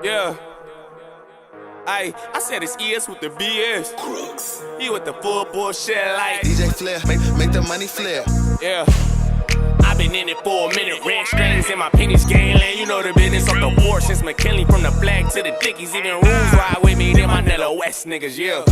Yeah. I said it's ES with the BS. Crooks. He with the full bullshit like DJ Flair, make the money flare. Yeah. I been in it for a minute, red strings in my pennies gangland. You know the business of the war since McKinley, from the flag to the dickies. Even rules ride with me, them my Nella West niggas, yeah.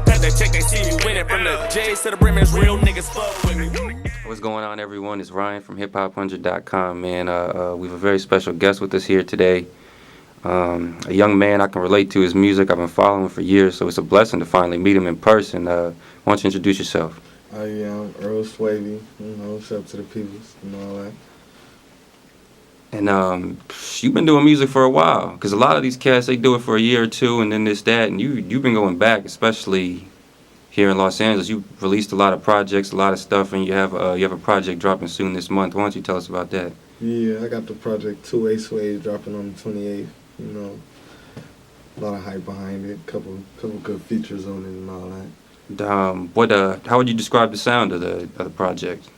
Cut the check, they see me winning. From the J's to the Brimmers, real niggas fuck with me. What's going on, everyone? It's Ryan from hiphop100.com, man. We have a very special guest with us here today. A young man I can relate to his music. I've been following for years, so it's a blessing to finally meet him in person. Why don't you introduce yourself? Yeah, I'm Earl Swavey. What's up to the peoples and all that. And you've been doing music for a while, because a lot of these cats, they do it for a year or two, and then this, that, and you've been going back, especially here in Los Angeles. You released a lot of projects, a lot of stuff, and you have a project dropping soon this month. Why don't you tell us about that? Yeah, I got the project WAY SWAVE dropping on the 28th. A lot of hype behind it, couple good features on it and all that. How would you describe the sound of the project?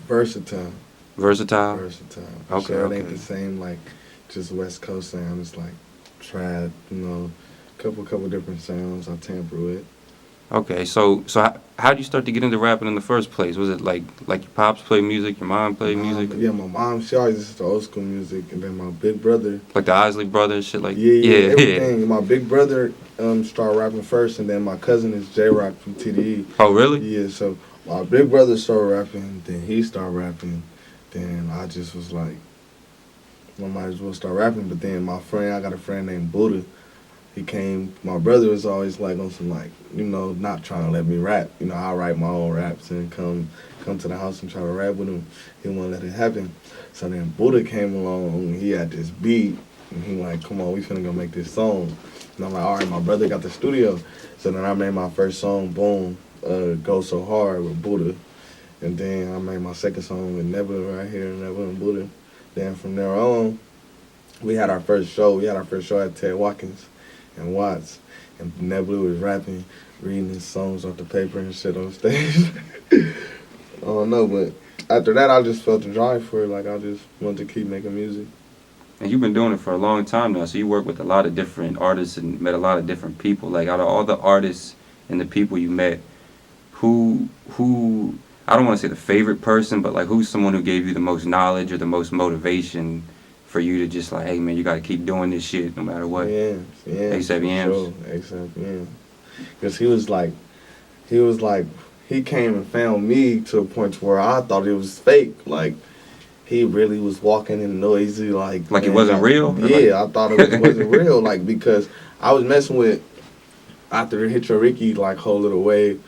Versatile. Versatile? Versatile. Okay, sure, it ain't the same like just West Coast sound. It's like trap, couple different sounds I tamper with. Okay, so how did you start to get into rapping in the first place? Was it like your pops play music, your mom played music? Yeah, my mom, she always listened to old school music, and then my big brother. Like the Isley Brothers, shit like Yeah, everything. My big brother started rapping first, and then my cousin is J-Rock from TDE. Oh, really? Yeah, so my big brother started rapping, then he started rapping, then I just was like, I might as well start rapping, but then I got a friend named Buddha. He came, my brother was always like on some like, not trying to let me rap. I'll write my own raps and come to the house and try to rap with him. He wouldn't let it happen. So then Buddha came along, he had this beat, and he like, come on, we finna go make this song. And I'm like, all right, my brother got the studio. So then I made my first song, boom, Go So Hard with Buddha. And then I made my second song with Nebula right here, Nebula and Buddha. Then from there on, we had our first show. We had our first show at Ted Watkins and Watts, and Nebula was rapping, reading his songs off the paper and shit on stage. I don't know, but after that, I just felt the drive for it. Like, I just wanted to keep making music. And you've been doing it for a long time now, so you work with a lot of different artists and met a lot of different people. Like, out of all the artists and the people you met, who I don't want to say the favorite person, but like, who's someone who gave you the most knowledge or the most motivation for you to just like, hey man, you got to keep doing this shit no matter what? Yeah. ASAP Yams. Sure. ASAP Yams. Because he came and found me to a point where I thought it was fake. Like, he really was walking in noisy, like it wasn't real? Yeah, I thought it wasn't real, like, because I was messing with, after the Hit Your Ricky, like, whole little wave,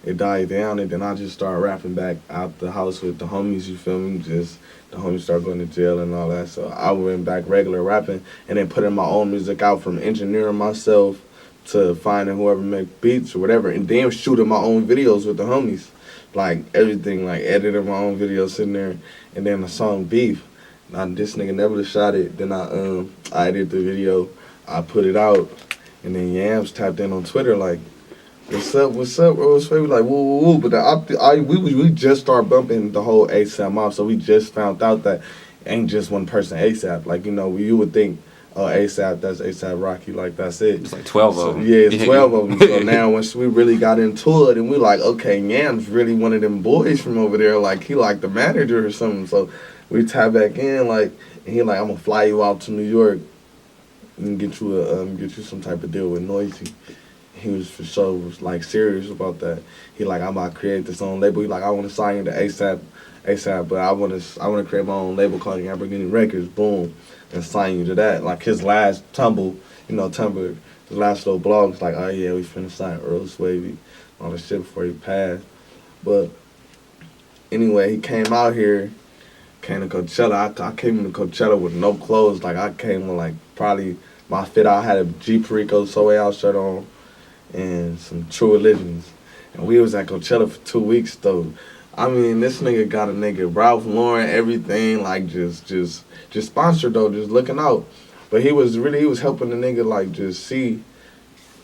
it died down, and then I just started rapping back out the house with the homies, you feel me? Just the homies started going to jail and all that, so I went back regular rapping, and then putting my own music out, from engineering myself to finding whoever make beats or whatever, and then shooting my own videos with the homies. Like, everything, like, editing my own videos, sitting there, and then the song Beef. Now, this nigga never shot it, then I edited the video, I put it out, and then Yams tapped in on Twitter, like, what's up, Earl Swavey? Like, woo, woo, woo. But we just started bumping the whole ASAP mob, so we just found out that ain't just one person ASAP. Like, you would think, oh, ASAP, that's ASAP Rocky, like, that's it. It's like 12 of them. Yeah, it's 12 of them. So now, once we really got into it, and we like, okay, Yam's really one of them boys from over there, like, he like the manager or something. So we tie back in, like, and he like, I'm gonna fly you out to New York and get you some type of deal with Noisy. He was for sure like serious about that. He like, I'm about to create this own label. He like, I want to sign you to ASAP, but I want to create my own label called Lamborghini Records. Boom, and sign you to that. Like, his last Tumblr, his last little blog was like, oh yeah, we finna sign Earl Swavey, all the shit before he passed. But anyway, he came out here, came to Coachella. I came to Coachella with no clothes. Like, I came with like probably my fit. I had a G Perico Soy Out shirt on and some True Religions. And we was at Coachella for 2 weeks though. I mean, this nigga got a nigga Ralph Lauren, everything, like just sponsored though, just looking out. But he was helping the nigga like just see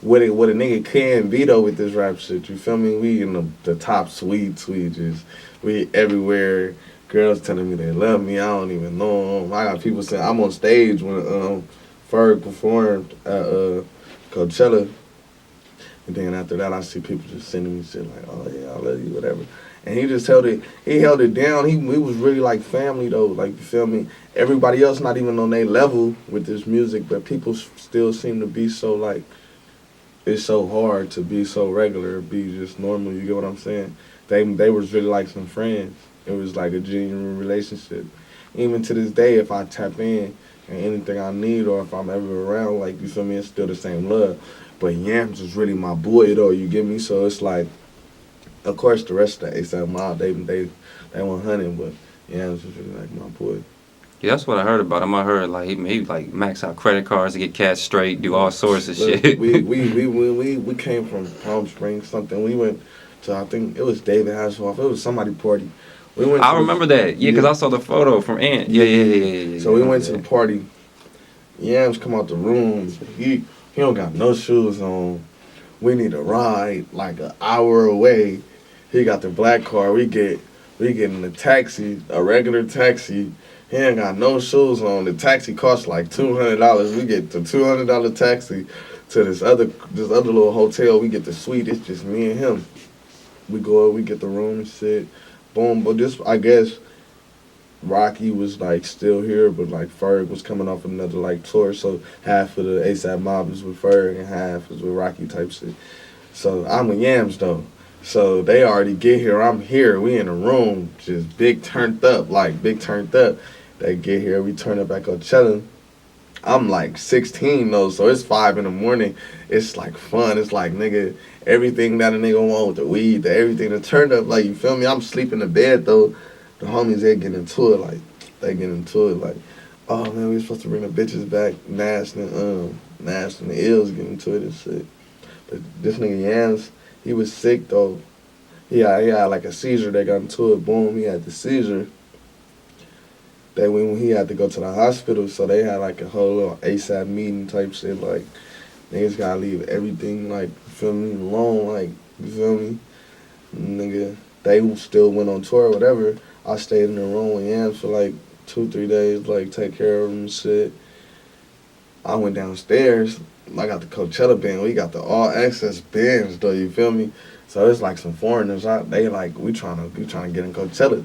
what a nigga can be though with this rap shit. You feel me? We in the top suite, just we everywhere. Girls telling me they love me. I don't even know them. I got people saying I'm on stage when Ferg performed at Coachella. And then after that, I see people just sending me shit like, oh yeah, I love you, whatever. And he just held it down. He was really like family though, like, you feel me? Everybody else not even on their level with this music, but people still seem to be so like, it's so hard to be so regular, be just normal, you get what I'm saying? They was really like some friends. It was like a genuine relationship. Even to this day, if I tap in and anything I need or if I'm ever around, like, you feel me, it's still the same love. But Yams is really my boy though, you get me? So it's like, of course the rest of the ASAP Mob, they 100, but Yams is really like my boy. Yeah, that's what I heard about him. I heard like he like max out credit cards to get cash straight, do all sorts of Look, shit. we came from Palm Springs, something. We went to, I think it was David Hasselhoff. It was somebody party. We went. I remember that. Yeah, because I saw the photo from Ant. Yeah. So we went to the party. Yams come out the room. He don't got no shoes on. We need a ride like an hour away. He got the black car. We get in the taxi, a regular taxi. He ain't got no shoes on. The taxi costs like $200. We get the $200 taxi to this other little hotel. We get the suite. It's just me and him. We go up, we get the room and shit. Boom. But this, I guess, Rocky was like still here, but like Ferg was coming off another like tour. So half of the ASAP Mob is with Ferg and half is with Rocky type shit. So I'm with Yams though. So they already get here. I'm here. We in the room, just big turned up. They get here. We turn up at Coachella. I'm like 16 though, so it's 5 in the morning. It's like fun. It's like, nigga, everything that a nigga want with the weed, everything that turned up. Like, you feel me? I'm sleeping in bed though. The homies, they get into it. Like, oh man, we supposed to bring the bitches back. Nash and the Ills get into it and shit. But this nigga Yams, he was sick though. He had like a seizure. They got into it. Boom, he had the seizure. When he had to go to the hospital, so they had like a whole little ASAP meeting type shit. Like, niggas gotta leave everything, like, you feel me, alone. Like, you feel me? Nigga, they still went on tour or whatever. I stayed in the room with Yams for like 2-3 days, like, take care of him and shit. I went downstairs. I got the Coachella band. We got the all access bands though, you feel me? So it's like some foreigners. They like, we trying to get in Coachella.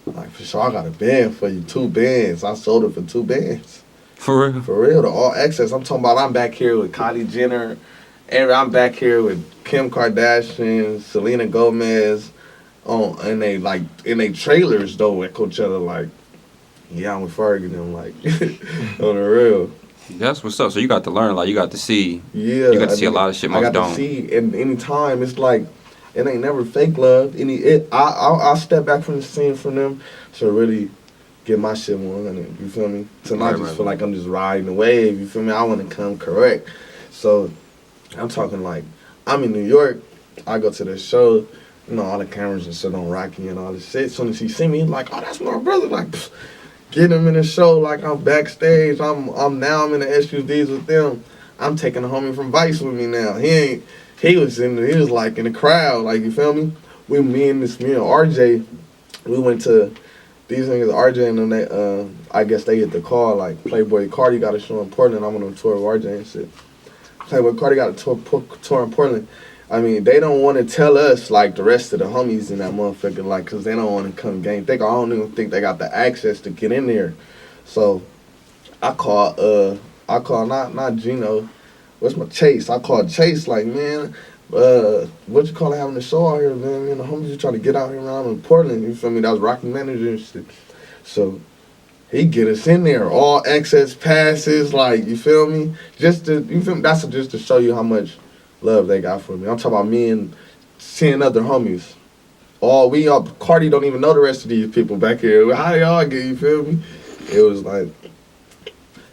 Like, for sure, I got a band for you, 2 bands. I sold it for 2 bands. For real? For real, the all access. I'm talking about, I'm back here with Kylie Jenner. I'm back here with Kim Kardashian, Selena Gomez, and they trailers though at Coachella. Like, yeah, I'm with Fergie and them, like, on the real. That's what's up. So you got to learn, like, you got to see. Yeah. You got to see a lot of shit most don't. I got to see, and anytime, it's like, it ain't never fake love. I'll step back from the scene from them to really get my shit 100. You feel me? To not just feel like I'm just riding the wave. You feel me? I want to come correct. So I'm talking like, I'm in New York. I go to the show. You know, all the cameras and shit on Rocky and all this shit. As soon as he see me, he's like, oh, that's my brother. Like, pfft. Get him in the show. Like, I'm backstage. I'm in the SUVs with them. I'm taking a homie from Vice with me now. He was like in the crowd, like, you feel me? Me and RJ, we went to these niggas, RJ and them, they, I guess they hit the call, like, Playboy Cardi got a show in Portland. I went on tour with RJ and shit. Playboy Cardi got a tour in Portland. I mean, they don't want to tell us, like, the rest of the homies in that motherfucker, like, because they don't want to come game. I don't even think they got the access to get in there. So I called not Gino. What's my Chase? I called Chase, like, man, what you call it having a show out here, man? You know, homies just trying to get out here, man. I'm in Portland, you feel me? That was Rocky manager and shit. So he get us in there, all access passes, like, you feel me? You feel me? That's just to show you how much love they got for me. I'm talking about me and 10 other homies. Cardi don't even know the rest of these people back here. How y'all get, you feel me? It was like,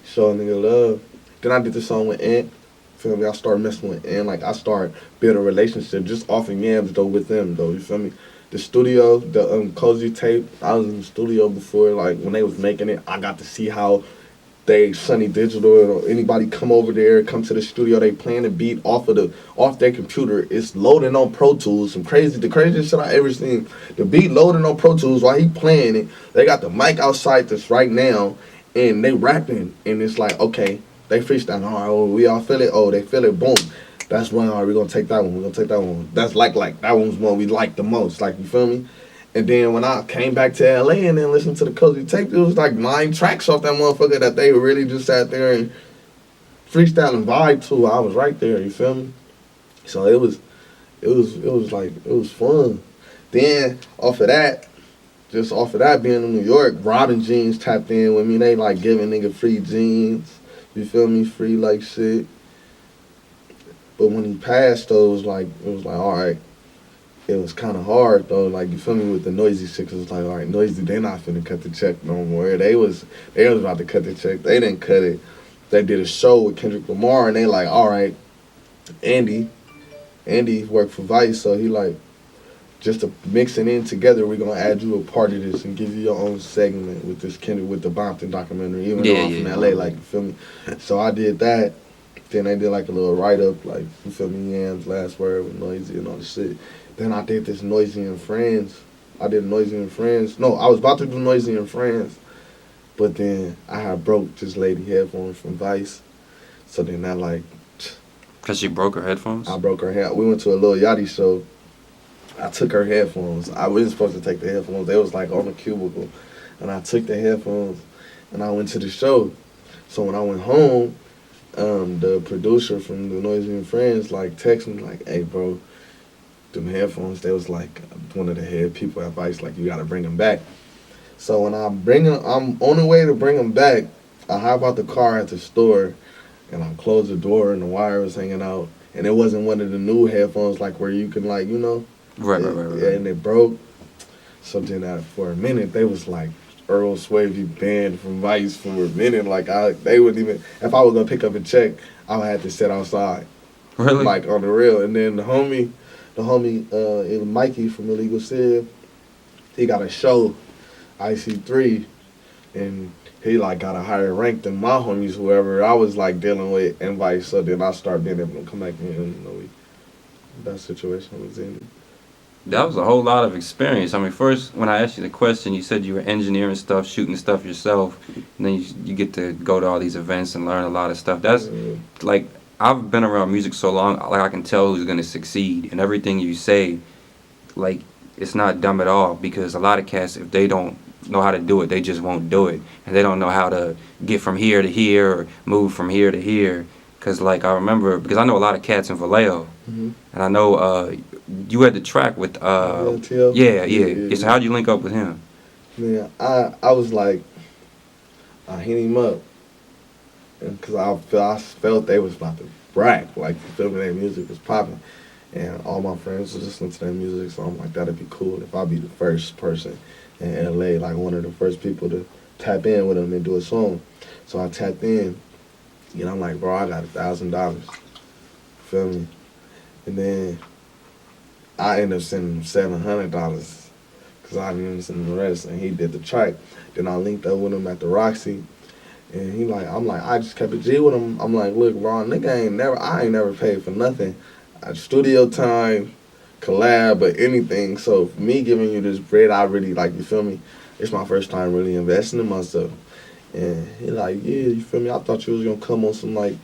showing nigga love. Then I did the song with Ant. Feel me? I started messing with Ant. Like, I started building a relationship just off of Yams though with them though. You feel me? The studio, the Cozy tape. I was in the studio before. Like, when they was making it, I got to see how they Sunny Digital or anybody come over there, come to the studio. They playing the beat off their computer. It's loading on Pro Tools. The craziest shit I ever seen. The beat loading on Pro Tools while he playing it. They got the mic outside this right now, and they rapping, and it's like, okay, They freestyle. All right, oh, we all feel it. Oh, they feel it. Boom. That's one. All right, we're gonna take that one. We're gonna take that one. That's like that one's one we like the most. Like, you feel me? And then when I came back to LA and then listened to the Cozy Tape, it was like 9 tracks off that motherfucker that they really just sat there and freestyle and vibe to. I was right there. You feel me? So it was fun. Then off of that being in New York, Robin Jeans tapped in with me. They like giving nigga free jeans. You feel me? Free like shit. But when he passed though, it was like all right. It was kind of hard though, like, you feel me, with the Noisy shit. 'Cause it was like, all right, Noisy, they not finna cut the check no more. They was about to cut the check. They didn't cut it. They did a show with Kendrick Lamar, and they like, all right, Andy worked for Vice, so he like, just to mix it in together, we're gonna add you a part of this and give you your own segment with this Kendrick, with the Bompton documentary, even though I'm from LA, like, you feel me. So I did that. Then they did like a little write up, like, you feel me, Yams, Last Word with Noisy and all the shit. Then I did this Noisy and Friends. No, I was about to do Noisy and Friends, but then I had broke this lady headphones from Vice. So then I like... Because she broke her headphones? I broke her head. We went to a Lil Yachty show. I took her headphones. I wasn't supposed to take the headphones. They was like on the cubicle. And I took the headphones and I went to the show. So when I went home, the producer from the Noisy and Friends like texted me like, hey bro, them headphones, they was like one of the head people at Vice, like, you gotta bring them back. So when I'm on the way to bring them back, I hop out the car at the store and I close the door and the wire was hanging out. And it wasn't one of the new headphones, like, where you can, like, you know. Right. Yeah, and it broke. So then for a minute, they was like Earl Swavey banned from Vice for a minute. Like, they wouldn't even, if I was gonna pick up a check, I would have to sit outside. Really? Like, on the real. And then the homie, Mikey from Illegal Civ, he got a show, IC3, and he like got a higher rank than my homies, whoever I was like dealing with, and Vice. So then I started being able to come back in, and you know, that situation was in. That was a whole lot of experience. I mean, first, when I asked you the question, you said you were engineering stuff, shooting stuff yourself, and then you get to go to all these events and learn a lot of stuff. That's, like, I've been around music so long, like, I can tell who's going to succeed. And everything you say, like, it's not dumb at all, because a lot of cats, if they don't know how to do it, they just won't do it. And they don't know how to get from here to here or move from here to here. Because, like, I remember, because I know a lot of cats in Vallejo, and I know you had the track with, yeah. So how'd you link up with him? Yeah, I was like, I hit him up, because I felt they was about to brag, like, you feel me, their music was popping. And all my friends was listening to their music, so I'm like, that'd be cool if I be the first person in LA, like one of the first people to tap in with them and do a song. So I tapped in, and I'm like, bro, I got $1,000. Feel me? And then I ended up sending him $700 because I didn't even send him the rest, and he did the track. Then I linked up with him at the Roxy, and I just kept a G with him. I'm like, look, bro, nigga I ain't never paid for nothing. Studio time, collab, or anything. So for me giving you this bread, I really, like, you feel me? It's my first time really investing in myself. And he like, yeah, you feel me? I thought you was gonna come on some like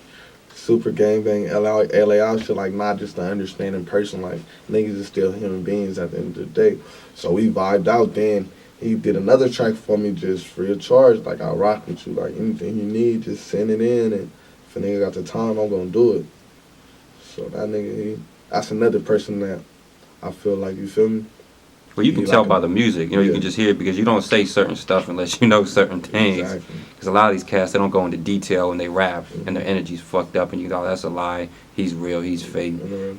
super gangbang LA out shit, like not just an understanding person. Like, niggas is still human beings at the end of the day. So we vibed out. Then he did another track for me just free of charge. Like, I'll rock with you. Like, anything you need, just send it in. And if a nigga got the time, I'm gonna do it. So that nigga, that's another person that I feel like, you feel me? Well, you can tell by the music. You know, you can just hear it, because you don't say certain stuff unless you know certain things. Exactly. Because a lot of these cats, they don't go into detail when they rap, and their energy's fucked up, and you go, oh, that's a lie. He's real. He's fake.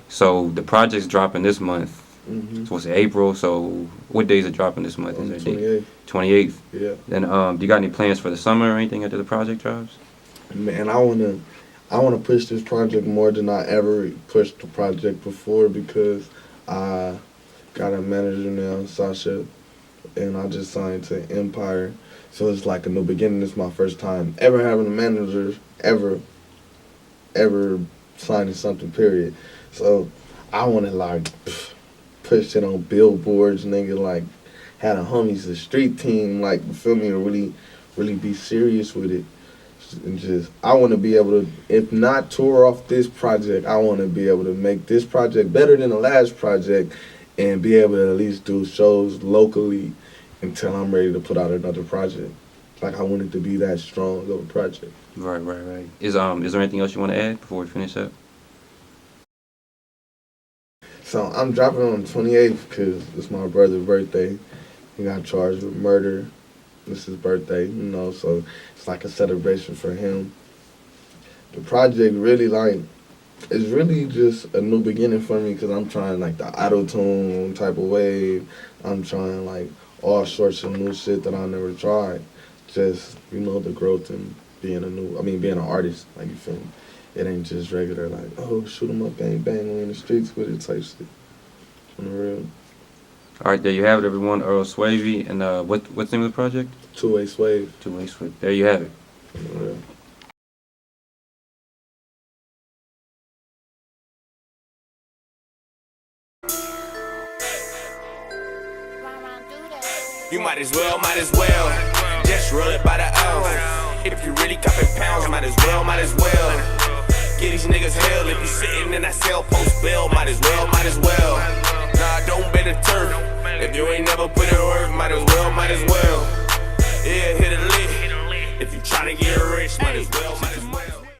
So the project's dropping this month. So what's it, April? So what days are dropping this month? Is there 28th. 28th. Yeah. Then do you got any plans for the summer or anything after the project drops? Man, I wanna push this project more than I ever pushed the project before, because I got a manager now, Sasha, and I just signed to Empire. So it's like a new beginning. It's my first time ever having a manager, ever signing something, period. So I want to like push it on billboards, nigga, like had a homies, a street team, like, you feel me, or really be serious with it. And just, I want to be able to, if not tour off this project, I want to be able to make this project better than the last project and be able to at least do shows locally until I'm ready to put out another project. Like, I want it to be that strong of a project. Right. Is there anything else you want to add before we finish up? So I'm dropping on the 28th because it's my brother's birthday. He got charged with murder. It's his birthday, you know, so it's like a celebration for him. The project really, like, it's really just a new beginning for me because I'm trying, like, the auto-tune type of wave. I'm trying, like, all sorts of new shit that I never tried. Just, you know, the growth in being being an artist, like, you feel me? It ain't just regular, like, oh, shoot 'em up, bang, bang, we in the streets with it type shit. On the real. All right, there you have it, everyone. Earl Swavey, and what's the name of the project? WAY SWAVE. WAY SWAVE. There you have it. On the real. You might as well, just roll it by the ounce. If you really copping pounds, might as well. Get these niggas hell if you sitting in that cell post bail, might as well. Nah, don't bet a turf. If you ain't never put in work, might as well. Yeah, hit a lick. If you tryna get rich, might as well.